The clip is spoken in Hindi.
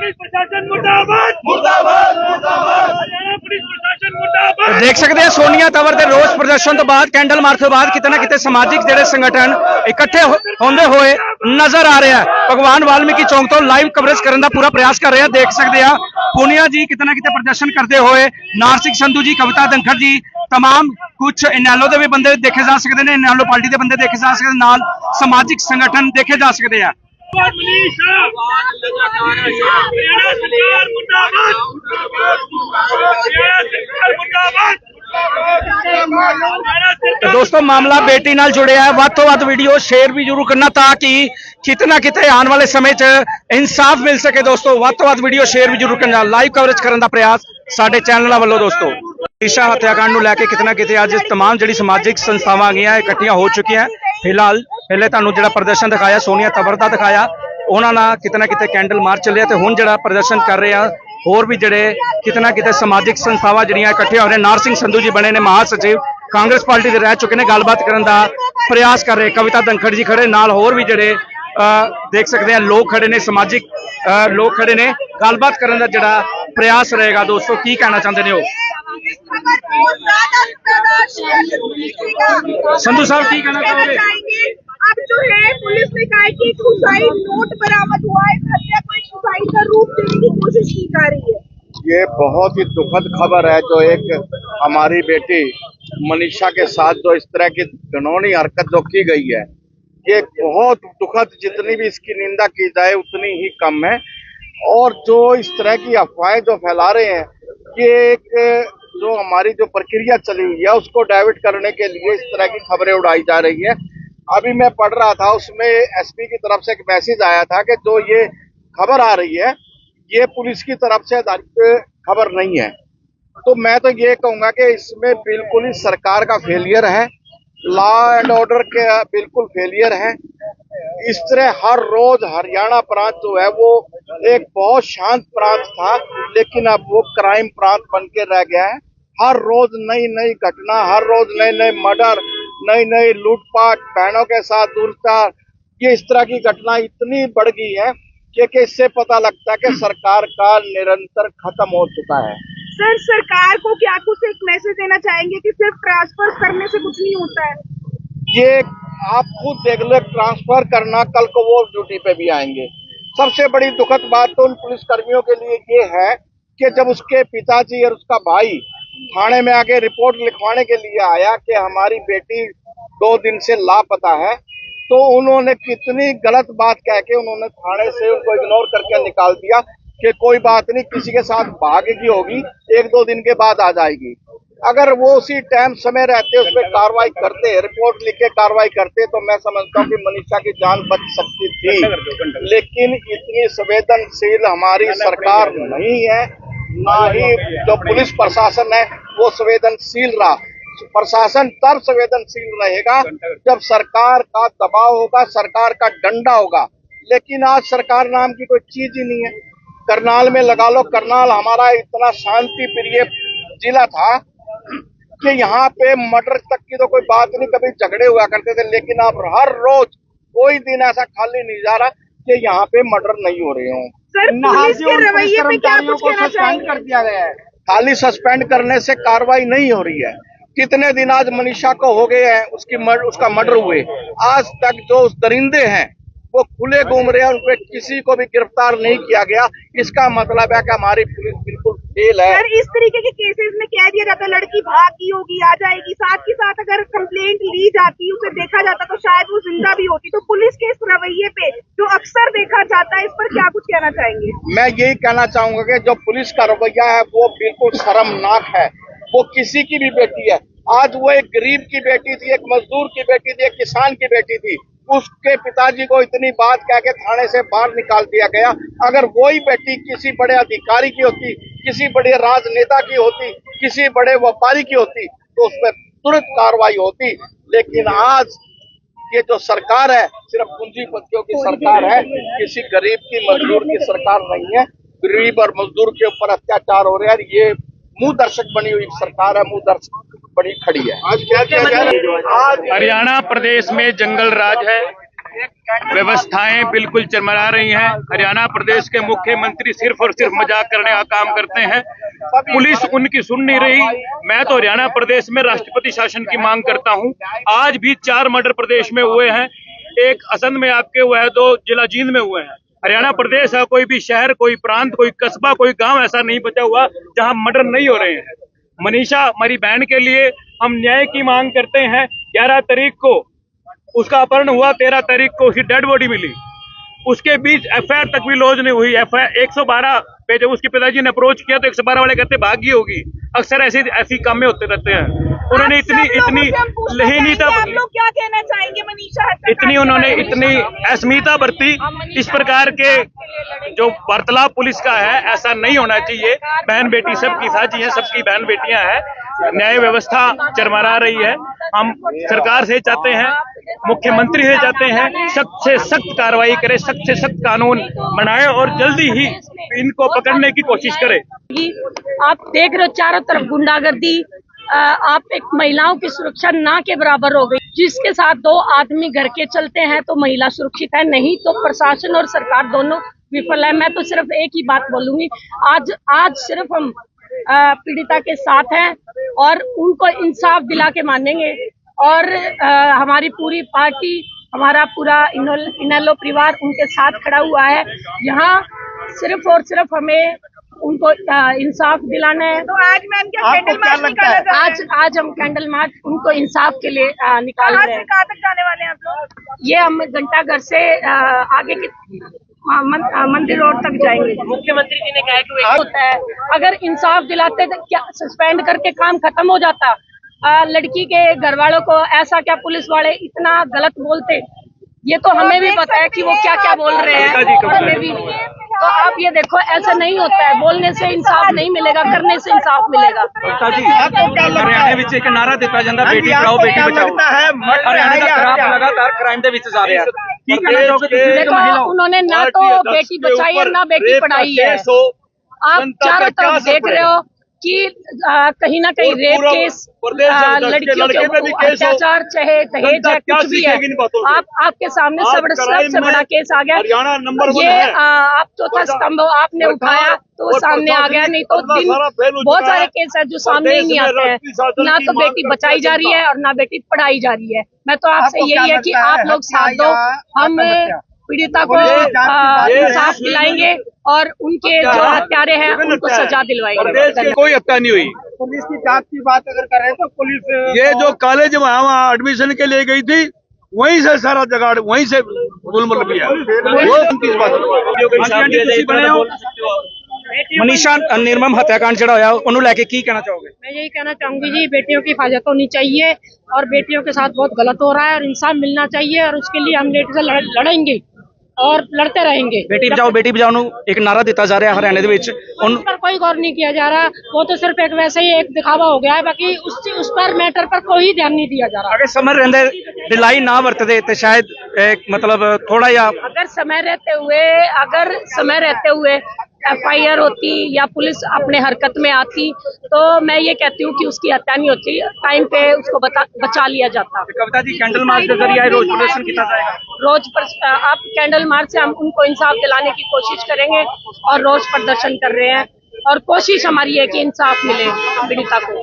पुलिस प्रशासन मुर्दाबाद मुर्दाबाद मुर्दाबाद। हरियाणा पुलिस प्रशासन मुर्दाबाद। देख सकते हैं सोनिया तंवर के रोष प्रदर्शन तो बाद कैंडल मार्च तो बाद कितना कितने समाजिक ਜਿਹੜੇ संगठन इकट्ठे होंदे होए नजर आ रहा है। भगवान वाल्मीकि चौक तो लाइव कवरेज करने का पूरा प्रयास कर रहे हैं। देख सकते हैं पूनिया जी कितना कितने प्रदर्शन करते हुए, नारसिंह संधू जी, कविता धनखड़ जी, तमाम कुछ इनैलो के भी बंदे देखे जा सकते हैं, इनैलो पार्टी के बंदे देखे जा सकते हैं, नाल समाजिक संगठन देखे जा सकते हैं। तो दोस्तों मामला बेटी नाल जुड़िया है, ਵੱਧ ਤੋਂ ਵੱਧ वीडियो शेयर भी जरूर करना ताकि कितना कितने आने वाले समय च इंसाफ मिल सके। दोस्तों ਵੱਧ ਤੋਂ ਵੱਧ वीडियो शेयर भी जरूर करना, लाइव कवरेज करने का प्रयास साडे चैनलों वालों। दोस्तों ईशा हत्याकांड ਨੂੰ ਲੈ ਕੇ कितना कितने अज तमाम जी समाजिक संस्थावां गईयां इकट्ठियां हो चुकियां। फिलहाल पहले तुहानूं जिहड़ा प्रदर्शन दिखाया सोनिया तंवर दा दिखाया, उन्हां नाल कितना कितने कैंडल मार्च चलिया ते हुण जिहड़ा प्रदर्शन कर रहे हैं होर भी जिहड़े कितना कितने समाजिक संस्थावां जिहड़ियां इकट्ठियां हो रहे। नारसिंह संधू जी बने ने महासचिव, कांग्रेस पार्टी दे रह चुके ने, गलबात करने का प्रयास कर रहे। कविता धनखड़ जी खड़े नाल, होर भी जिहड़े देख सकते हैं लोग खड़े ने, समाजिक लोग खड़े ने, गलबात करने का जिहड़ा प्रयास रहेगा। दोस्तों की कहना चाहते हैं वो संधू साहब, की कहना चाहोगे? अब जो है पुलिस ने कहा कि एक सुसाइड नोट बरामद हुआ है, हत्या को एक सुसाइड का रूप देने की कोशिश की जा रही है। ये बहुत ही दुखद खबर है जो एक हमारी बेटी मनीषा के साथ जो इस तरह की घिनौनी हरकत जो की गई है, ये बहुत दुखद, जितनी भी इसकी निंदा की जाए उतनी ही कम है। और जो इस तरह की अफवाहें जो फैला रहे हैं, ये एक जो हमारी जो प्रक्रिया चली हुई है उसको डाइवर्ट करने के लिए इस तरह की खबरें उड़ाई जा रही है। अभी मैं पढ़ रहा था, उसमें एसपी की तरफ से एक मैसेज आया था कि जो ये खबर आ रही है ये पुलिस की तरफ से आधारित खबर नहीं है। तो मैं तो ये कहूंगा कि इसमें बिल्कुल ही सरकार का फेलियर है, लॉ एंड ऑर्डर के बिल्कुल फेलियर है। इस तरह हर रोज हरियाणा प्रांत जो है वो एक बहुत शांत प्रांत था, लेकिन अब वो क्राइम प्रांत बन के रह गया है। हर रोज नई नई घटना, हर रोज नए नए मर्डर, नई नई लूटपाट, बहनों के साथ दुर्व्यवहार, ये इस तरह की घटना इतनी बढ़ गई है कि इससे पता लगता है कि सरकार का निरंतर खत्म हो चुका है। सर, सरकार को क्या कुछ एक मैसेज देना चाहेंगे कि सिर्फ ट्रांसफर करने से कुछ नहीं होता है? ये आप खुद देख लो, ट्रांसफर करना, कल को वो ड्यूटी पे भी आएंगे। सबसे बड़ी दुखद बात तो उन पुलिस कर्मियों के लिए ये है कि जब उसके पिताजी और उसका भाई थाने में आके रिपोर्ट लिखवाने के लिए आया कि हमारी बेटी 2 दिन से लापता है, तो उन्होंने कितनी गलत बात कह के उन्होंने थाने से उनको इग्नोर करके निकाल दिया कि कोई बात नहीं, किसी के साथ भागेगी होगी, 1-2 दिन के बाद आ जाएगी। अगर वो उसी टाइम समय रहते उस पर कार्रवाई करते, रिपोर्ट लिख के कार्रवाई करते, तो मैं समझता हूँ कि मनीषा की जान बच सकती थी। लेकिन इतनी संवेदनशील हमारी सरकार नहीं है, ना ही जो पुलिस प्रशासन है वो संवेदनशील रहा। प्रशासन तब संवेदनशील रहेगा जब सरकार का दबाव होगा, सरकार का डंडा होगा। लेकिन आज सरकार नाम की कोई चीज ही नहीं है। करनाल में लगा लो, करनाल हमारा इतना शांति प्रिय जिला था कि यहाँ पे मर्डर तक की तो कोई बात नहीं, कभी झगड़े हुआ करते थे। लेकिन अब हर रोज कोई दिन ऐसा खाली नहीं जा रहा कि यहाँ पे मर्डर नहीं हो रहे हों। सर, पुलिस के रवैये पे क्या कुछ कहना चाहेंगे? कर दिया गया है, खाली सस्पेंड करने से कार्रवाई नहीं हो रही है। कितने दिन आज मनीषा को हो गए हैं उसका मर्डर हुए, आज तक जो उस दरिंदे हैं वो खुले घूम रहे हैं, उनको किसी को भी गिरफ्तार नहीं किया गया। इसका मतलब है कि हमारी पुलिस बिल्कुल फेल है। सर, इस तरीके के केसेस में कह दिया जाता है लड़की भागी होगी, आ जाएगी, साथ ही साथ अगर कंप्लेंट ली जाती, उसे देखा जाता तो शायद वो जिंदा भी होती। तो पुलिस के इस रवैये पे जो अक्सर देखा जाता है, इस पर क्या कुछ कहना चाहेंगे? मैं यही कहना चाहूंगा कि जो पुलिस का रवैया है वो बिल्कुल शर्मनाक है। वो किसी की भी बेटी है, आज वो एक गरीब की बेटी थी, एक मजदूर की बेटी थी, एक किसान की बेटी थी, उसके पिताजी को इतनी बात कह के थाने से बाहर निकाल दिया गया। अगर वही बेटी किसी बड़े अधिकारी की होती, किसी बड़े राजनेता की होती, किसी बड़े व्यापारी की होती, तो उस पर तुरंत कार्रवाई होती। लेकिन आज ये जो सरकार है सिर्फ पूंजीपतियों की सरकार है, किसी गरीब की, मजदूर की सरकार नहीं है। गरीब और मजदूर के ऊपर अत्याचार हो रहे हैं। ये मुंह दर्शक बनी हुई सरकार है, मुंह दर्शक बड़ी खड़ी है। आज क्या किया जा रहा है? आज हरियाणा प्रदेश में जंगल राज है, व्यवस्थाएं बिल्कुल चरमरा रही हैं। हरियाणा प्रदेश के मुख्यमंत्री सिर्फ और सिर्फ मजाक करने का काम करते हैं। पुलिस उनकी सुन नहीं रही। मैं तो हरियाणा प्रदेश में राष्ट्रपति शासन की मांग करता हूं। आज भी 4 मर्डर प्रदेश में हुए हैं, एक असंध में आपके हुआ है, 2 जिला जींद में हुए हैं। हरियाणा प्रदेश का कोई भी शहर, कोई प्रांत, कोई कस्बा, कोई गांव ऐसा नहीं बचा हुआ जहां मर्डर नहीं हो रहे हैं। मनीषा हमारी बहन के लिए हम न्याय की मांग करते हैं। 11 तारीख को उसका अपहरण हुआ, 13 तारीख को उसकी डेड बॉडी मिली। उसके बीच एफआईआर तक भी लॉन्च नहीं हुई। एफआईआर 112 पे जब उसके पिताजी ने अप्रोच किया तो 112 वाले कहते भागी होगी। अक्सर ऐसी काम में होते रहते हैं। उन्होंने इतनी लहीनता, आप लोग क्या कहना चाहेंगे मनीषा इतनी उन्होंने इतनी असमिता बरती। इस प्रकार के जो वार्तालाप पुलिस का है, ऐसा नहीं होना चाहिए। बहन बेटी सबकी साझी है, सबकी बहन बेटियां हैं। न्याय व्यवस्था चरमरा रही है। हम सरकार से चाहते हैं, मुख्यमंत्री से चाहते हैं, सख्त से सख्त कार्रवाई करे, सख्त से सख्त कानून बनाए और जल्दी ही इनको पकड़ने की कोशिश करे। आप देख रहे हो चारों तरफ गुंडागर्दी। आप एक महिलाओं की सुरक्षा ना के बराबर हो गई। जिसके साथ 2 आदमी घर के चलते हैं तो महिला सुरक्षित है, नहीं तो प्रशासन और सरकार दोनों विफल है। मैं तो सिर्फ एक ही बात बोलूंगी, आज सिर्फ हम पीड़िता के साथ हैं और उनको इंसाफ दिला के मानेंगे। और हमारी पूरी पार्टी, हमारा पूरा इनेलो परिवार उनके साथ खड़ा हुआ है। यहाँ सिर्फ और सिर्फ हमें उनको इंसाफ दिलाना है। तो आज मैम क्या कैंडल मार्च निकाला जा रहा है? आज हम कैंडल मार्च उनको इंसाफ के लिए निकाल रहे हैं। कहाँ तक जाने वाले हैं आप लोग? ये हम घंटाघर से आगे की मंदिर रोड तक जाएंगे। मुख्यमंत्री जी ने कहा कि वो होता है, अगर इंसाफ दिलाते तो क्या सस्पेंड करके काम खत्म हो जाता। लड़की के घर वालों को ऐसा क्या पुलिस वाले इतना गलत बोलते, ये तो हमें भी पता है कि वो क्या क्या बोल रहे हैं, हमें भी। तो आप ये देखो, ऐसा नहीं होता है। बोलने से इंसाफ नहीं मिलेगा, करने से इंसाफ मिलेगा। हरियाणा ਵਿੱਚ ਇੱਕ ਨਾਰਾ ਦਿੱਤਾ ਜਾਂਦਾ ਬੇਟੀ ਪੜਾਓ ਬੇਟੀ ਬਚਾਓ। हरियाणा ਦਾ ਖਰਾਬ लगातार क्राइम ਦੇ ਵਿੱਚ ਜਾ ਰਿਹਾ है। ਕੀ कहना चाहोगे ਤੁਸੀਂ एक महिला हो? उन्होंने ना तो बेटी बचाई है ना बेटी पढ़ाई है। आप चारों तरफ देख रहे हो कि कहीं ना कहीं रेप केस, लड़कियों के अत्याचार, चाहे दहेज है, कुछ भी है। आपके सामने सबसे बड़ा केस आ गया। ये आप चौथा स्तंभ आपने उठाया तो वो सामने आ गया, नहीं तो बहुत सारे केस है जो सामने ही नहीं आते हैं। ना तो बेटी बचाई जा रही है और ना बेटी पढ़ाई जा रही है। मैं तो आपसे यही है कि आप लोग साथ दो, हम पीड़िता को इंसाफ दिलाएंगे और उनके जो हत्यारे हैं उनको सजा दिलवाएंगे। कोई हत्या नहीं हुई। पुलिस की जांच की बात अगर कर रहे हैं तो पुलिस ये जो कॉलेज वहाँ एडमिशन के लिए गई थी, वहीं से सारा जगाड़, वहीं से गुलमल भी है। वो किस बात मनीषा निर्मम हत्याकांड ਜਿਹੜਾ ਹੋਇਆ ਉਹਨੂੰ ਲੈ ਕੇ ਕੀ ਕਹਿਣਾ ਚਾਹੋਗੇ? मैं यही कहना चाहूंगी जी, बेटियों की हिफाजत होनी चाहिए और बेटियों के साथ बहुत गलत हो रहा है और इंसाफ मिलना चाहिए और उसके लिए हम लेट से लड़ेंगे और लड़ते रहेंगे। बेटी बचाओ ਨੂੰ ਇੱਕ ਨਾਰਾ ਦਿੱਤਾ ਜਾ ਰਿਹਾ ਹਰਿਆਣੇ ਦੇ ਵਿੱਚ। उन पर कोई गौर नहीं किया जा रहा, वो तो सिर्फ एक वैसे ही एक दिखावा हो गया है। बाकी उस पर मैटर पर कोई ध्यान नहीं दिया जा रहा। अगर समय रहते ढिलाई ना वरतते तो शायद मतलब थोड़ा या अगर समय रहते हुए FIR होती या पुलिस अपने हरकत में आती तो मैं ये कहती हूँ कि उसकी हत्या नहीं होती, टाइम पे उसको बचा लिया जाता। कविता जी कैंडल मार्च के जरिए रोज प्रदर्शन किया जाएगा। रोज आप कैंडल मार्च से हम उनको इंसाफ दिलाने की कोशिश करेंगे और रोज प्रदर्शन कर रहे हैं और कोशिश हमारी है कि इंसाफ मिले पीड़िता को।